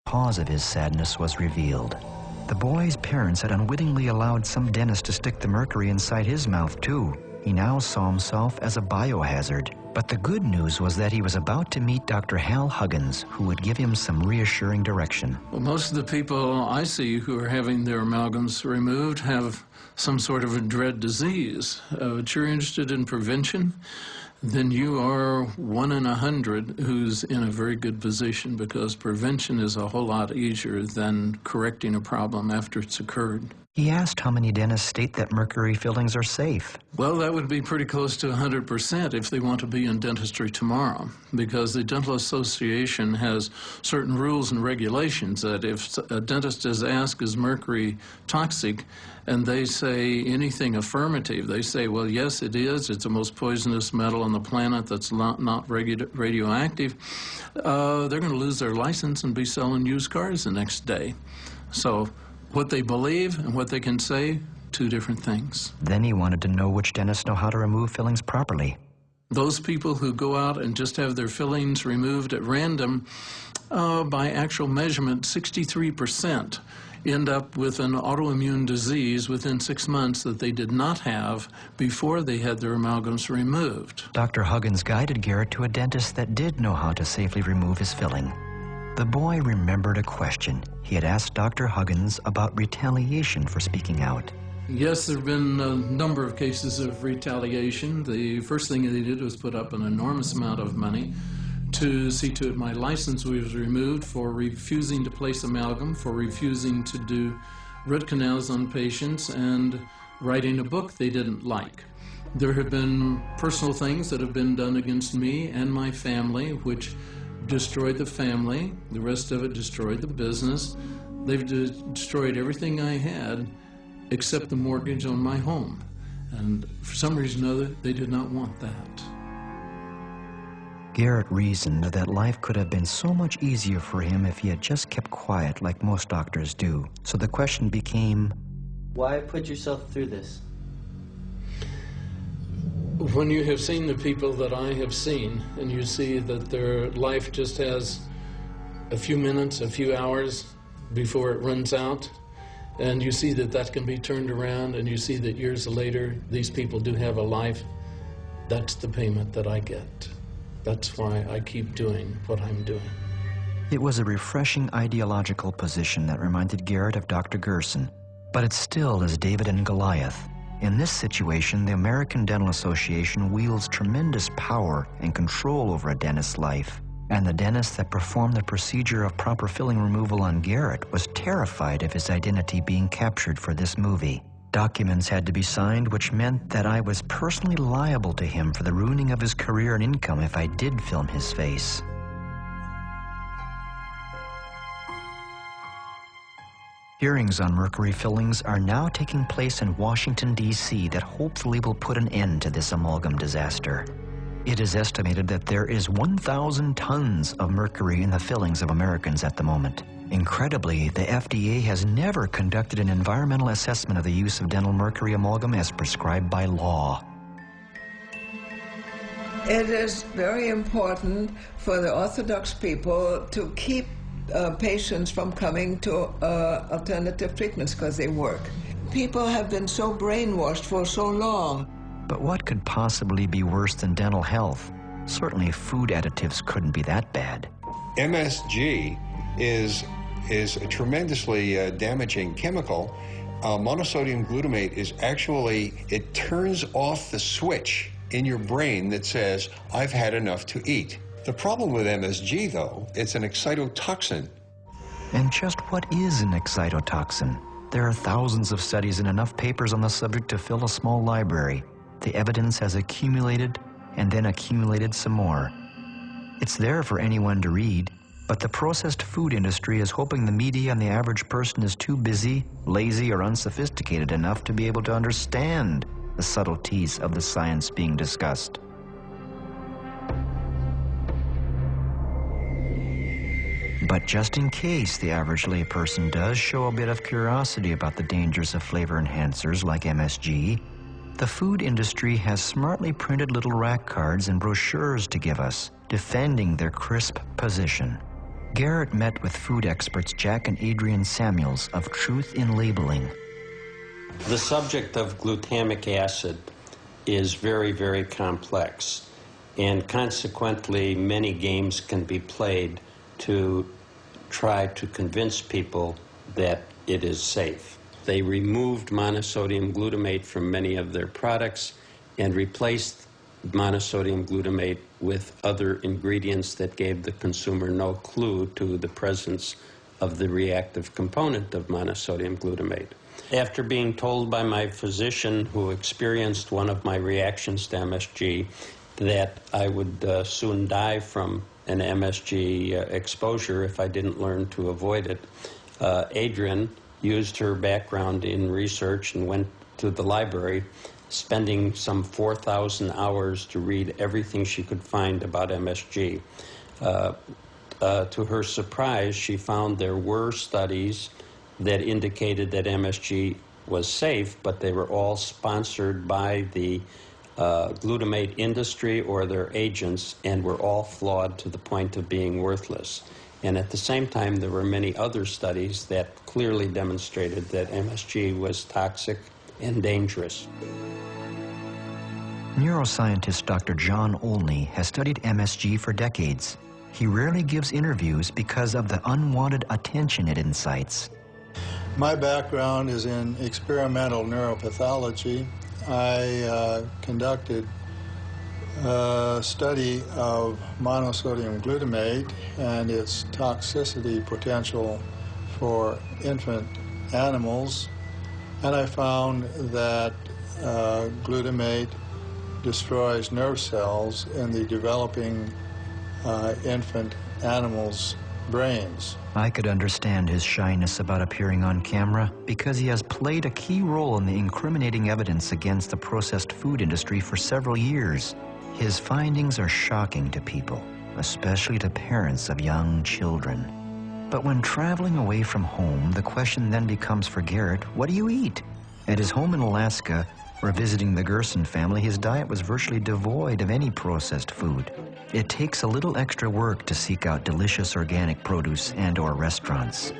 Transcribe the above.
Cause of his sadness was revealed. The boy's parents had unwittingly allowed some dentist to stick the mercury inside his mouth too. He now saw himself as a biohazard. But the good news was that he was about to meet Dr. Hal Huggins, who would give him some reassuring direction. Well, most of the people I see who are having their amalgams removed have some sort of a dread disease. But you're interested in prevention, then you are 1 in 100 who's in a very good position, because prevention is a whole lot easier than correcting a problem after it's occurred. He asked how many dentists state that mercury fillings are safe. Well, that would be pretty close to 100% if they want to be in dentistry tomorrow, because the Dental Association has certain rules and regulations that if a dentist is asked, is mercury toxic, and they say anything affirmative, they say, well, yes, it is. It's the most poisonous metal on the planet that's not radioactive. They're going to lose their license and be selling used cars the next day. So what they believe and what they can say, two different things. Then he wanted to know which dentists know how to remove fillings properly. Those people who go out and just have their fillings removed at random, by actual measurement, 63% end up with an autoimmune disease within 6 months that they did not have before they had their amalgams removed. Dr. Huggins guided Garrett to a dentist that did know how to safely remove his filling. The boy remembered a question he had asked Dr. Huggins about retaliation for speaking out. Yes, there have been a number of cases of retaliation. The first thing they did was put up an enormous amount of money to see to it my license was removed for refusing to place amalgam, for refusing to do root canals on patients, and writing a book they didn't like. There have been personal things that have been done against me and my family, which destroyed the family. The rest of it destroyed the business. They've destroyed everything I had except the mortgage on my home. And for some reason or other, they did not want that. Garrett reasoned that life could have been so much easier for him if he had just kept quiet like most doctors do. So the question became, why put yourself through this? When you have seen the people that I have seen, and you see that their life just has a few minutes, a few hours before it runs out, and you see that that can be turned around, and you see that years later these people do have a life, that's the payment that I get. That's why I keep doing what I'm doing. It was a refreshing ideological position that reminded Garrett of Dr. Gerson, but it still is David and Goliath. In this situation, the American Dental Association wields tremendous power and control over a dentist's life. And the dentist that performed the procedure of proper filling removal on Garrett was terrified of his identity being captured for this movie. Documents had to be signed, which meant that I was personally liable to him for the ruining of his career and income if I did film his face. Hearings on mercury fillings are now taking place in Washington, D.C. that hopefully will put an end to this amalgam disaster. It is estimated that there is 1,000 tons of mercury in the fillings of Americans at the moment. Incredibly, the FDA has never conducted an environmental assessment of the use of dental mercury amalgam as prescribed by law. It is very important for the Orthodox people to keep patients from coming to alternative treatments because they work. People have been so brainwashed for so long. But what could possibly be worse than dental health? Certainly food additives couldn't be that bad. MSG is a tremendously damaging chemical. Monosodium glutamate is actually, it turns off the switch in your brain that says, I've had enough to eat. The problem with MSG, though, it's an excitotoxin. And just what is an excitotoxin? There are thousands of studies and enough papers on the subject to fill a small library. The evidence has accumulated and then accumulated some more. It's there for anyone to read, but the processed food industry is hoping the media and the average person is too busy, lazy, or unsophisticated enough to be able to understand the subtleties of the science being discussed. But just in case the average layperson does show a bit of curiosity about the dangers of flavor enhancers like MSG, the food industry has smartly printed little rack cards and brochures to give us, defending their crisp position. Garrett met with food experts Jack and Adrian Samuels of Truth in Labeling. The subject of glutamic acid is very, very complex, and consequently many games can be played to try to convince people that it is safe. They removed monosodium glutamate from many of their products and replaced monosodium glutamate with other ingredients that gave the consumer no clue to the presence of the reactive component of monosodium glutamate. After being told by my physician, who experienced one of my reactions to MSG, that I would soon die from an MSG exposure if I didn't learn to avoid it, Adrian used her background in research and went to the library, spending some 4,000 hours to read everything she could find about MSG. To her surprise, she found there were studies that indicated that MSG was safe, but they were all sponsored by the glutamate industry or their agents and were all flawed to the point of being worthless. And at the same time, there were many other studies that clearly demonstrated that MSG was toxic and dangerous. Neuroscientist Dr. John Olney has studied MSG for decades. He rarely gives interviews because of the unwanted attention it incites. My background is in experimental neuropathology. I conducted a study of monosodium glutamate and its toxicity potential for infant animals, and I found that glutamate destroys nerve cells in the developing infant animals' brains. I could understand his shyness about appearing on camera because he has played a key role in the incriminating evidence against the processed food industry for several years. His findings are shocking to people, especially to parents of young children. But when traveling away from home, the question then becomes for Garrett, what do you eat? At his home in Alaska, or visiting the Gerson family, his diet was virtually devoid of any processed food. It takes a little extra work to seek out delicious organic produce and/or restaurants.